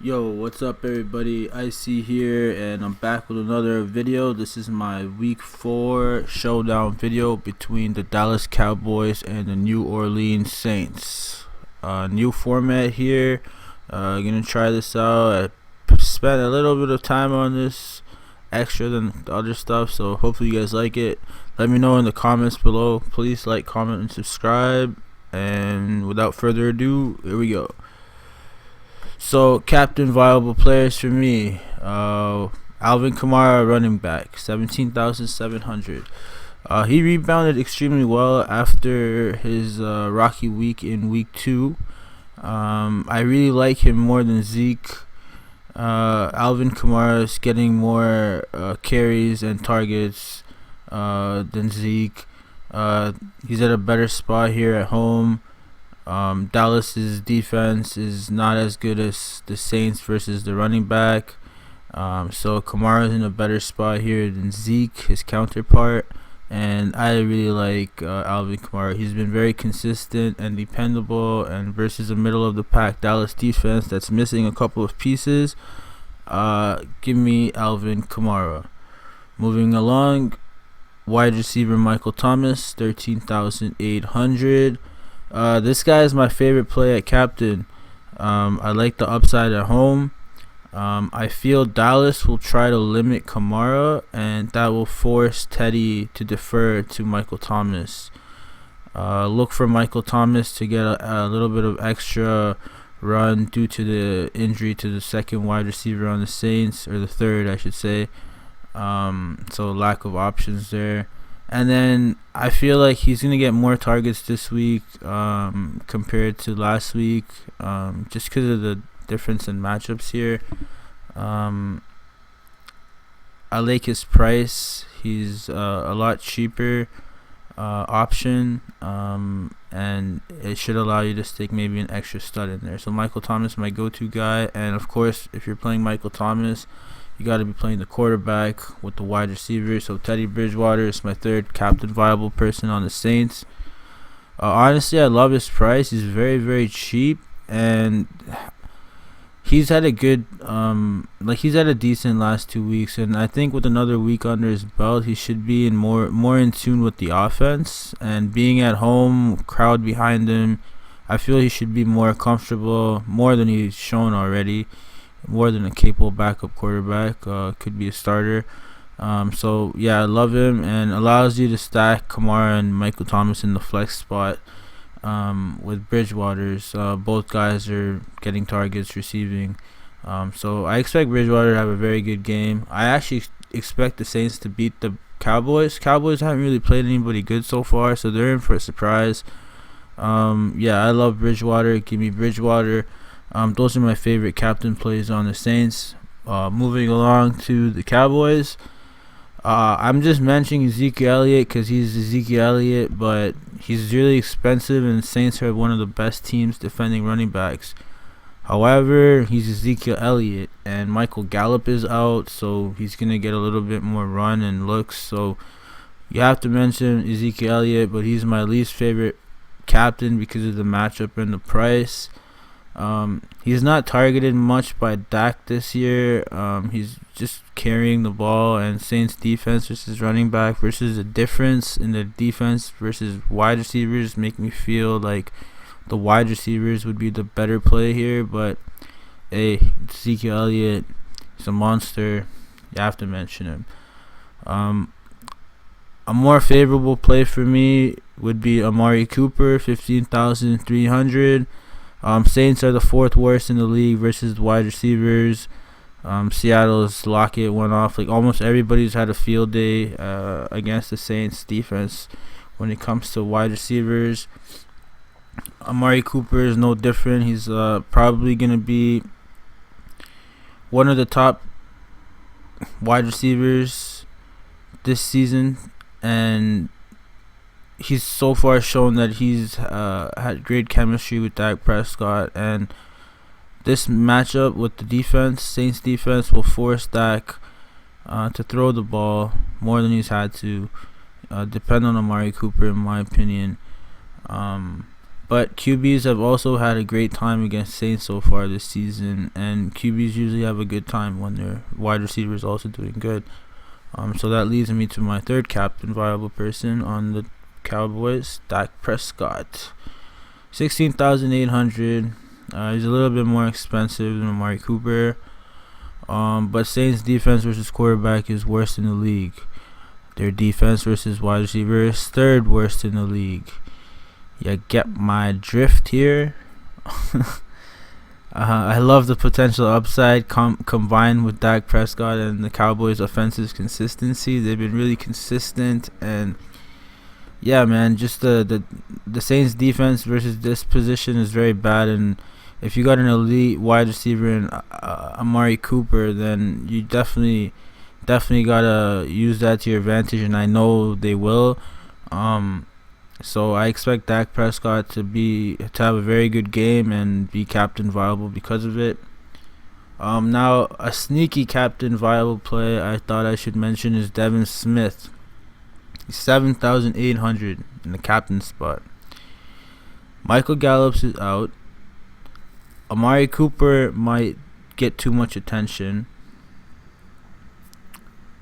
Yo, what's up everybody? Eyecee here, and I'm back with another video. This is my week 4 showdown video between the Dallas Cowboys and the New Orleans Saints. New format here. Gonna try this out. I spent a little bit of time on this, extra than the other stuff, so hopefully you guys like it. Let me know in the comments below. Please like, comment, and subscribe. And without further ado, here we go. So, captain viable players for me. Alvin Kamara, running back, 17,700. He rebounded extremely well after his rocky week in week 2. I really like him more than Zeke. Alvin Kamara is getting more carries and targets than Zeke. He's at a better spot here at home. Dallas's defense is not as good as the Saints versus the running back. So Kamara's in a better spot here than Zeke, his counterpart. And I really like Alvin Kamara. He's been very consistent and dependable. And versus the middle of the pack Dallas defense that's missing a couple of pieces, give me Alvin Kamara. Moving along, wide receiver Micheal Thomas, 13,800. This guy is my favorite play at captain. I like the upside at home. I feel Dallas will try to limit Kamara, and that will force Teddy to defer to Micheal Thomas. Look for Micheal Thomas to get a little bit of extra run due to the injury to the second wide receiver on the Saints, or the third, I should say. So lack of options there. And then I feel like he's going to get more targets this week compared to last week, just because of the difference in matchups here. I like his price. He's a lot cheaper option, and it should allow you to stick maybe an extra stud in there. So Micheal Thomas, my go-to guy. And, of course, if you're playing Micheal Thomas, you got to be playing the quarterback with the wide receiver. So Teddy Bridgewater is my third captain viable person on the Saints. Honestly, I love his price. He's very, very cheap, and he's had a good, he's had a decent last 2 weeks. And I think with another week under his belt, he should be in more in tune with the offense. And being at home, crowd behind him, I feel he should be more comfortable, more than he's shown already. More than a capable backup quarterback, could be a starter. So yeah, I love him, and allows you to stack Kamara and Micheal Thomas in the flex spot with Bridgewater's. Both guys are getting targets, receiving. So I expect Bridgewater to have a very good game. I actually expect the Saints to beat the Cowboys. Cowboys haven't really played anybody good so far, so they're in for a surprise. Yeah, I love Bridgewater. Give me Bridgewater. Those are my favorite captain plays on the Saints. Moving along to the Cowboys. I'm just mentioning Ezekiel Elliott because he's Ezekiel Elliott, but he's really expensive, and the Saints are one of the best teams defending running backs. However, he's Ezekiel Elliott, and Michael Gallup is out, so he's going to get a little bit more run and looks. So you have to mention Ezekiel Elliott, but he's my least favorite captain because of the matchup and the price. He's not targeted much by Dak this year. He's just carrying the ball, and Saints defense versus running back versus the difference in the defense versus wide receivers make me feel like the wide receivers would be the better play here. But hey, Ezekiel Elliott, he's a monster. You have to mention him. A more favorable play for me would be Amari Cooper, 15,300. Saints are the 4th worst in the league versus wide receivers. Seattle's Lockett went off. Like, almost everybody's had a field day against the Saints defense when it comes to wide receivers. Amari Cooper is no different. He's probably going to be one of the top wide receivers this season, and he's so far shown that he's had great chemistry with Dak Prescott. And this matchup with the defense, Saints defense, will force Dak to throw the ball more than he's had to. Depend on Amari Cooper, in my opinion. But QBs have also had a great time against Saints so far this season, and QBs usually have a good time when their wide receiver is also doing good. So that leads me to my third captain viable person on the Cowboys, Dak Prescott. 16,800. He's a little bit more expensive than Amari Cooper. But Saints defense versus quarterback is worst in the league. Their defense versus wide receiver is third worst in the league. You get my drift here. I love the potential upside combined with Dak Prescott and the Cowboys' offensive consistency. They've been really consistent, and yeah, man, just the Saints defense versus this position is very bad. And if you got an elite wide receiver in Amari Cooper, then you definitely gotta use that to your advantage, and I know they will. So I expect Dak Prescott to have a very good game and be captain viable because of it. Now a sneaky captain viable play I thought I should mention is Devin Smith. He's 7,800 in the captain spot. Michael Gallup is out. Amari Cooper might get too much attention.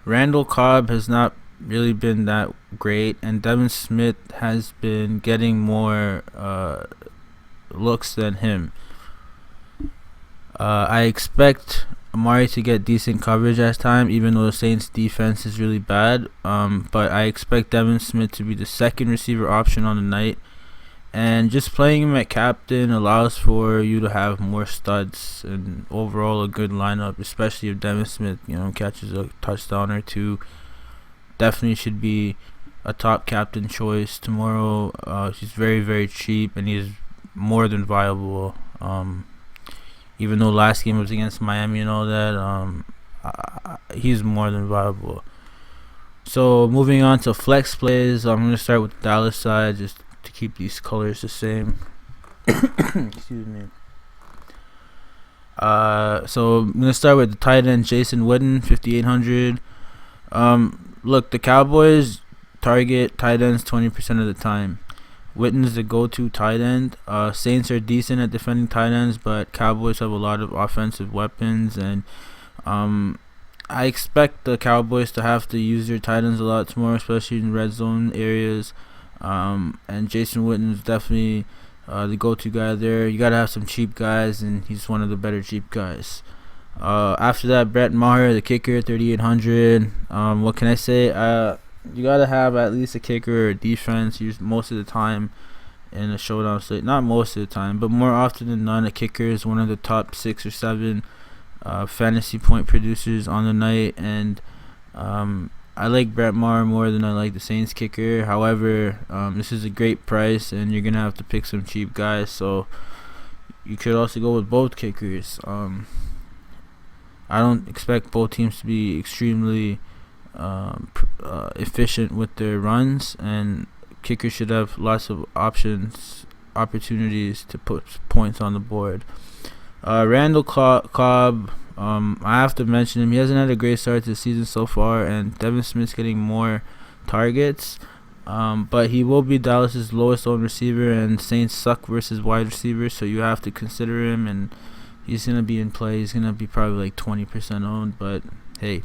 Randle Cobb has not really been that great, and Devin Smith has been getting more looks than him. I expect Amari to get decent coverage at time, even though the Saints defense is really bad. But I expect Devin Smith to be the second receiver option on the night. And just playing him at captain allows for you to have more studs and overall a good lineup, especially if Devin Smith, catches a touchdown or two. Definitely should be a top captain choice tomorrow. He's very, very cheap, and he's more than viable. Even though last game was against Miami and all that, he's more than viable. So moving on to flex plays, I'm going to start with the Dallas side just to keep these colors the same. Excuse me. So I'm going to start with the tight end Jason Witten, 5,800. Look, the Cowboys target tight ends 20% of the time. Witten's the go-to tight end. Saints are decent at defending tight ends, but Cowboys have a lot of offensive weapons, and I expect the Cowboys to have to use their tight ends a lot more, especially in red zone areas. And Jason Witten is definitely the go-to guy there. You gotta have some cheap guys, and he's one of the better cheap guys. After that, Brett Maher, the kicker, 3,800. What can I say? You gotta have at least a kicker or a defense used most of the time in a showdown slate. Not most of the time, but more often than not, a kicker is one of the top 6 or 7 fantasy point producers on the night. And I like Brett Maher more than I like the Saints kicker. However, this is a great price, and you're gonna have to pick some cheap guys. So you could also go with both kickers. I don't expect both teams to be extremely efficient with their runs, and kickers should have lots of opportunities to put points on the board. Randle Cobb, I have to mention him. He hasn't had a great start to the season so far, and Devin Smith's getting more targets. But he will be Dallas's lowest owned receiver, and Saints suck versus wide receivers, so you have to consider him, and he's going to be in play. He's going to be probably like 20% owned, but hey,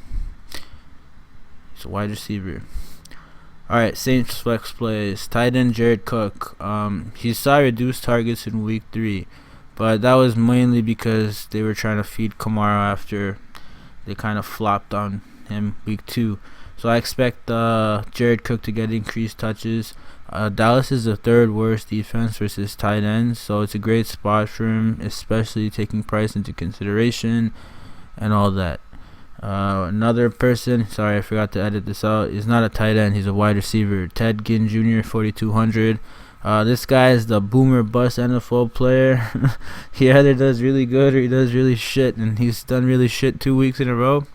he's a wide receiver. Alright, Saints flex plays. Tight end Jared Cook. He saw reduced targets in week 3, but that was mainly because they were trying to feed Kamara after they kind of flopped on him week 2. So I expect Jared Cook to get increased touches. Dallas is the third worst defense versus tight ends, so it's a great spot for him, especially taking price into consideration and all that. Another person, sorry I forgot to edit this out, is not a tight end, he's a wide receiver. Ginn Jr, 4,200. This guy is the boomer bust NFL player. He either does really good or he does really shit, and he's done really shit 2 weeks in a row.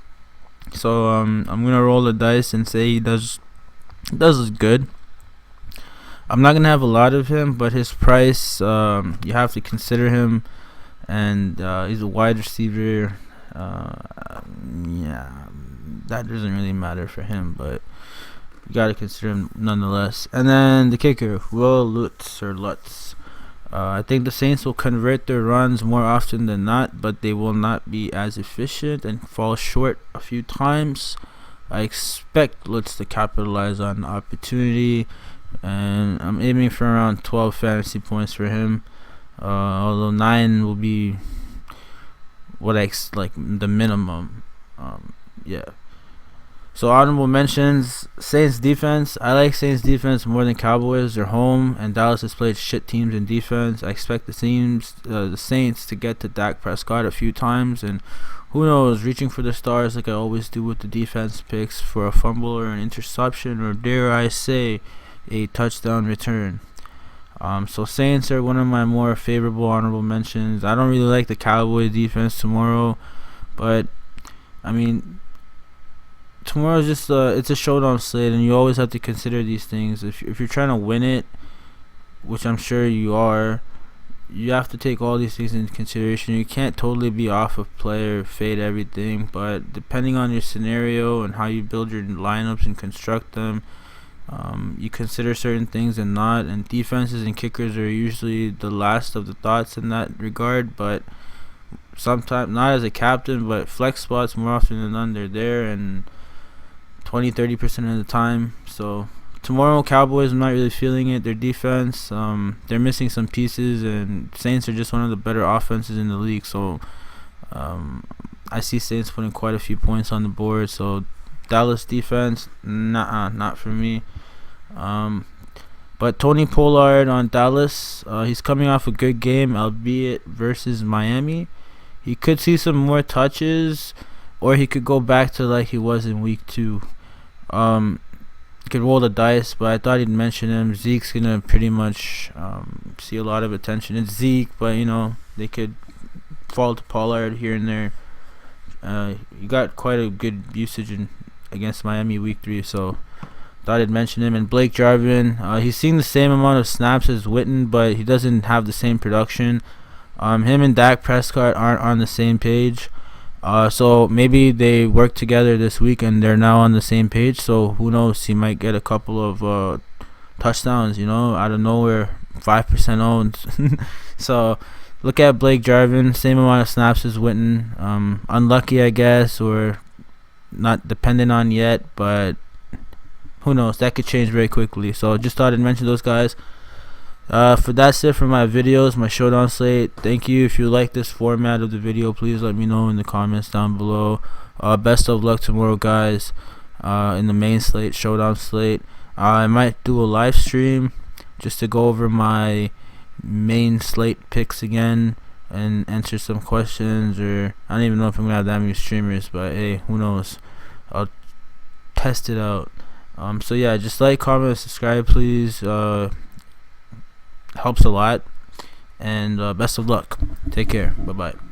So I'm gonna roll the dice and say he does good. I'm not gonna have a lot of him, but his price, you have to consider him, and he's a wide receiver. Yeah, that doesn't really matter for him, but you gotta consider him nonetheless. And then the kicker, Will Lutz. I think the Saints will convert their runs more often than not, but they will not be as efficient and fall short a few times. I expect Lutz to capitalize on the opportunity, and I'm aiming for around 12 fantasy points for him. Although 9 will be what like the minimum. Yeah. So honorable mentions: Saints defense. I like Saints defense more than Cowboys. They're home, and Dallas has played shit teams in defense. I expect the Saints to get to Dak Prescott a few times, and who knows, reaching for the stars like I always do with the defense picks for a fumble or an interception, or dare I say, a touchdown return. So Saints are one of my more favorable honorable mentions. I don't really like the Cowboys defense tomorrow, but I mean, tomorrow's just it's a showdown slate, and you always have to consider these things. If you're trying to win it, which I'm sure you are, you have to take all these things into consideration. You can't totally be off of play or fade everything, but depending on your scenario and how you build your lineups and construct them, you consider certain things and not. And defenses and kickers are usually the last of the thoughts in that regard, but sometimes, not as a captain, but flex spots more often than none, they're there, and 20-30% of the time. So tomorrow, Cowboys, I'm not really feeling it. Their defense, they're missing some pieces, and Saints are just one of the better offenses in the league. So I see Saints putting quite a few points on the board. So Dallas defense, not for me. But Tony Pollard on Dallas, he's coming off a good game, albeit versus Miami. He could see some more touches, or he could go back to like he was in week 2. You could roll the dice, but I thought he'd mention him. Zeke's gonna pretty much see a lot of attention. It's Zeke, but they could fall to Pollard here and there. You got quite a good usage against Miami week 3, so thought I'd mention him. And Blake Jarvin, he's seeing the same amount of snaps as Witten, but he doesn't have the same production. Him and Dak Prescott aren't on the same page. So maybe they work together this week and they're now on the same page. So who knows? He might get a couple of touchdowns, out of nowhere, 5% owned. So look at Blake Jarvin, same amount of snaps as Witten. Unlucky, I guess, or not dependent on yet, but who knows? That could change very quickly. So just thought I'd mention those guys. That's it for my videos, my showdown slate. Thank you. If you like this format of the video, please let me know in the comments down below. Best of luck tomorrow, guys, in the main slate, showdown slate. I might do a live stream just to go over my main slate picks again and answer some questions, or I don't even know if I'm gonna have that many streamers, but hey, who knows? I'll test it out. So yeah, just like, comment, subscribe, please. Helps a lot, and best of luck. Take care. Bye bye.